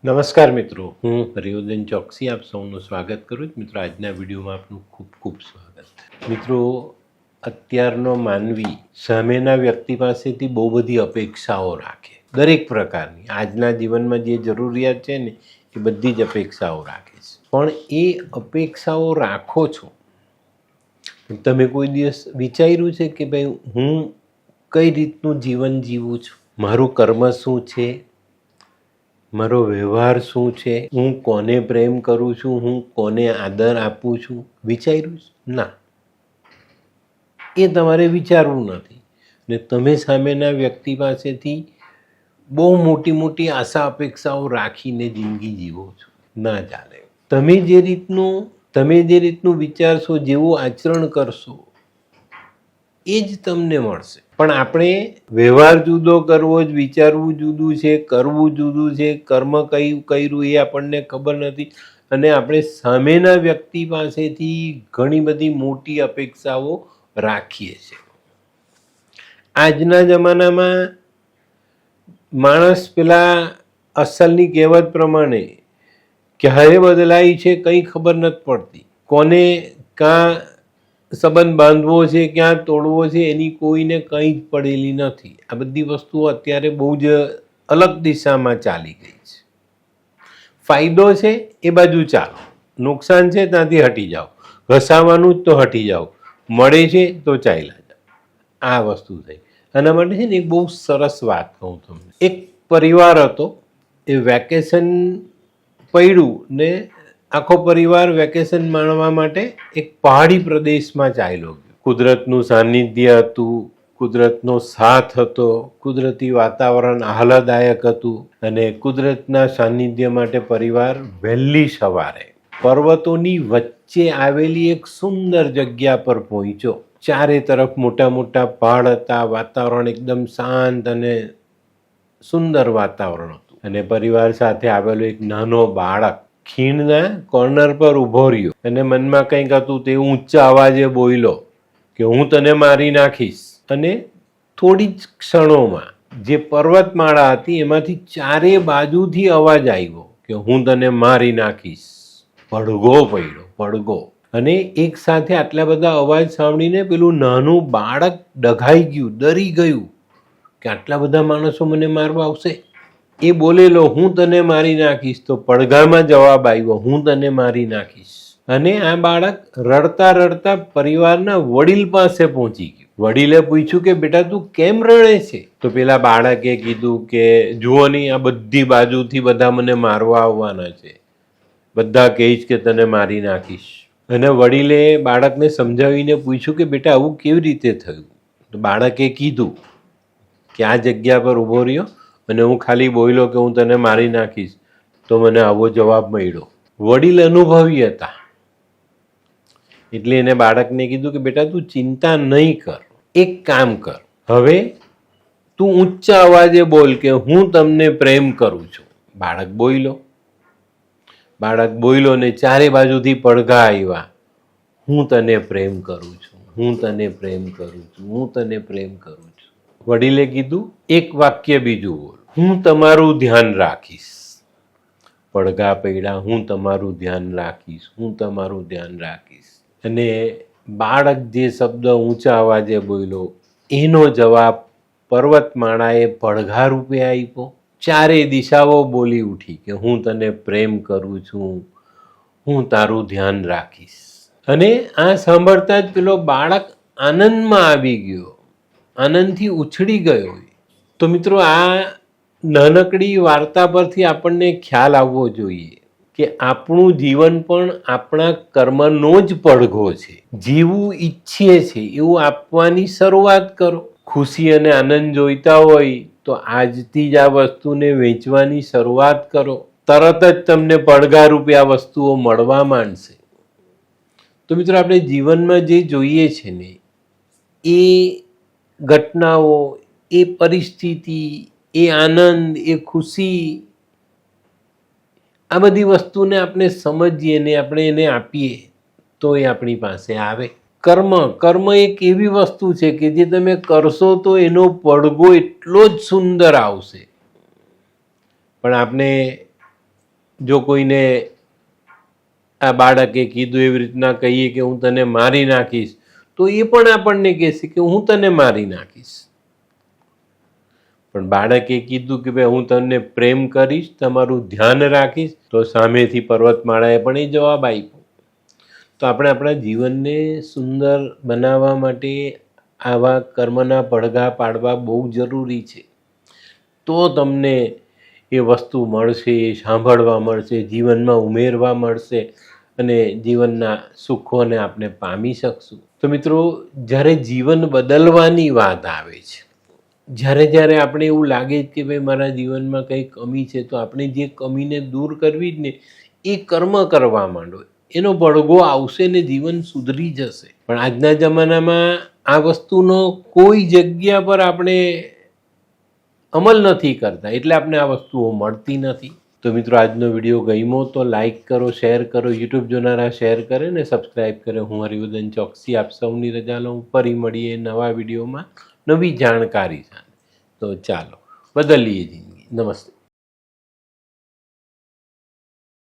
નમસ્કાર મિત્રો, હું હરિવર્ધન ચોકસી આપ સૌનું સ્વાગત કરું છું. મિત્રો, આજના વિડીયોમાં આપનું ખૂબ ખૂબ સ્વાગત. મિત્રો, અત્યારનો માનવી સામેના વ્યક્તિ પાસેથી બહુ બધી અપેક્ષાઓ રાખે, દરેક પ્રકારની. આજના જીવનમાં જે જરૂરિયાત છે ને એ બધી જ અપેક્ષાઓ રાખે છે. પણ એ અપેક્ષાઓ રાખો છો, તમે કોઈ દિવસ વિચાર્યું છે કે ભાઈ હું કઈ રીતનું જીવન જીવું છું, મારું કર્મ શું છે, મારો વ્યવહાર શું છે, હું કોને પ્રેમ કરું છું, હું કોને આદર આપું છું? વિચાર્યું છે? ના, એ તમારે વિચારવું નથી. ને તમે સામેના વ્યક્તિ પાસેથી બહુ મોટી મોટી આશા અપેક્ષાઓ રાખીને જિંદગી જીવો છો. ના ચાલે. તમે જે રીતનું વિચારશો, જેવું આચરણ કરશો, એ જ તમને મળશે. પણ આપણે વ્યવહાર જુદો કરવો જ, વિચારવું જુદું છે, કરવું જુદું છે, કર્મ કયું કર્યું એ આપણને ખબર નથી. અને આપણે સામેના વ્યક્તિ પાસેથી ઘણી બધી મોટી અપેક્ષાઓ રાખીએ છીએ. આજના જમાનામાં માણસ પેલા અસલની કહેવત પ્રમાણે ક્યારે બદલાય છે કંઈ ખબર નથી પડતી. કોને કાં સંબંધ બાંધવો છે, ક્યાં તોડવો છે, એની કોઈને કંઈ જ પડેલી નથી. આ બધી વસ્તુઓ અત્યારે બહુ જ અલગ દિશામાં ચાલી ગઈ છે. ફાયદો છે એ બાજુ ચાલો, નુકસાન છે ત્યાંથી હટી જાઓ, ઘસાવાનું જ તો હટી જાઓ, મળે છે તો ચાલ્યા જાઓ. આ વસ્તુ થઈ. આના માટે છે ને એક બહુ સરસ વાત કહું તમને. એક પરિવાર હતો, એ વેકેશન પડ્યું ને આખો પરિવાર વેકેશન માણવા માટે એક પહાડી પ્રદેશમાં ચાલ્યો ગયો. કુદરતનું સાનિધ્ય હતું, કુદરતનો સાથ હતો, કુદરતી વાતાવરણ આહલાદાયક હતું. અને કુદરતના સાનિધ્ય માટે પરિવાર વહેલી સવારે પર્વતોની વચ્ચે આવેલી એક સુંદર જગ્યા પર પહોંચ્યો. ચારે તરફ મોટા મોટા પહાડ હતા, વાતાવરણ એકદમ શાંત અને સુંદર વાતાવરણ હતું. અને પરિવાર સાથે આવેલો એક નાનો બાળક ખીણના કોર્નર પર ઊભો રહ્યો અને મનમાં કંઈક હતું તે ઊંચા અવાજે બોલ્યો કે હું તને મારી નાખીશ. અને થોડી જ ક્ષણોમાં જે પર્વતમાળા હતી એમાંથી ચારે બાજુથી અવાજ આવ્યો કે હું તને મારી નાખીશ. પડઘો પડ્યો, પડઘો. અને એક સાથે આટલા બધા અવાજ સાંભળીને પેલું નાનું બાળક ડઘાઈ ગયું, ડરી ગયું કે આટલા બધા માણસો મને મારવા આવશે. એ બોલેલો હું તને મારી નાખીશ, તો પડઘામાં જવાબ આવ્યો હું તને મારી નાખીશ. અને આ બાળક રડતા રડતા પરિવારના વડીલ પાસે પહોંચી ગયું. વડીલે પૂછ્યું કે બેટા તું કેમ રડે છે? તો પેલા બાળકે કીધું કે જુઓ નહીં, આ બધી બાજુથી બધા મને મારવા આવવાના છે, બધા કહે છે કે તને મારી નાખીશ. અને વડીલે બાળકને સમજાવીને પૂછ્યું કે બેટા આવું કેવી રીતે થયું? તો બાળકે કીધું કે આ જગ્યા પર ઊભો રહ્યો અને હું ખાલી બોલ્યો કે હું તને મારી નાખીશ, તો મને આવો જવાબ મળ્યો. વડીલ અનુભવી હતા એટલે એને બાળકને કીધું કે બેટા તું ચિંતા નહીં કર, એક કામ કર, હવે તું ઊંચા અવાજે બોલ કે હું તમને પ્રેમ કરું છું. બાળક બોલ્યો ને ચારે બાજુથી પડઘા આવ્યા, હું તને પ્રેમ કરું છું, હું તને પ્રેમ કરું છું, હું તને પ્રેમ કરું છું. વડીલે કીધું એક વાક્ય બીજું બોલ, હું તમારું ધ્યાન રાખીશ. પડઘા પડ્યા, હું તમારું ધ્યાન રાખીશ, હું તમારું ધ્યાન રાખીશ. અને બાળક જે શબ્દ ઊંચા અવાજે બોલ્યો એનો જવાબ પર્વતમાળાએ પડઘા રૂપે આપ્યો. ચારે દિશાઓ બોલી ઉઠી કે હું તને પ્રેમ કરું છું, હું તારું ધ્યાન રાખીશ. અને આ સાંભળતા જ પેલો બાળક આનંદમાં આવી ગયો, આનંદથી ઉછળી ગયો. તો મિત્રો, આ નાનકડી વાર્તા પરથી આપણને ખ્યાલ આવવો જોઈએ કે આપણું જીવન પણ આપણા કર્મનો જ પડઘો છે. જેવું ઈચ્છીએ છે એવું આપવાની શરૂઆત કરો. ખુશી અને આનંદ જોઈતા હોય તો આજથી જ આ વસ્તુને વેચવાની શરૂઆત કરો. તરત જ તમને પડઘા રૂપે આ વસ્તુઓ મળવા માંડશે. તો મિત્રો, આપણે જીવનમાં જે જોઈએ છે ને એ ઘટનાઓ, એ પરિસ્થિતિ, એ આનંદ, એ ખુશી, આ બધી વસ્તુને આપણે સમજીએ ને આપણે એને આપીએ તો એ આપણી પાસે આવે. કર્મ એક એવી વસ્તુ છે કે જે તમે કરશો તો એનો પડઘો એટલો જ સુંદર આવશે. પણ આપણે જો કોઈને આ બાળકે કીધું એવી રીતના કહીએ કે હું તને મારી નાખીશ, તો એ પણ આપણને કહેશે કે હું તને મારી નાખીશ. પણ બાળકે કીધું કે ભાઈ હું તમને પ્રેમ કરીશ, તમારું ધ્યાન રાખીશ, તો સામેથી પર્વતમાળાએ પણ એ જવાબ આપ્યો. તો આપણે આપણા જીવનને સુંદર બનાવવા માટે આવા કર્મના પડઘા પાડવા બહુ જરૂરી છે. તો તમને એ વસ્તુ મળશે, સાંભળવા મળશે, જીવનમાં ઉમેરવા મળશે અને જીવનના સુખોને આપણે પામી શકશું. તો મિત્રો, જ્યારે જીવન બદલવાની વાત આવે છે, જ્યારે આપણે એવું લાગે કે ભાઈ મારા જીવનમાં કંઈ કમી છે, તો આપણે જે કમીને દૂર કરવી જ ને એ કર્મ કરવા માંડો, એનો પડઘો આવશે ને જીવન સુધરી જશે. પણ આજના જમાનામાં આ વસ્તુનો કોઈ જગ્યા પર આપણે અમલ નથી કરતા, એટલે આપણે આ વસ્તુઓ મળતી નથી. તો મિત્રો, આજનો વિડીયો ગમ્યો તો લાઈક કરો, શેર કરો, યુટ્યુબ જોનારા શેર કરે ને સબસ્ક્રાઈબ કરે. હું હરિવર્ધન ચોકસી આપ સૌની રજા લઉં. ફરી મળીએ નવા વિડીયોમાં નવી જાણકારી સાથે. તો ચાલો બદલીએ જિંદગી. નમસ્તે.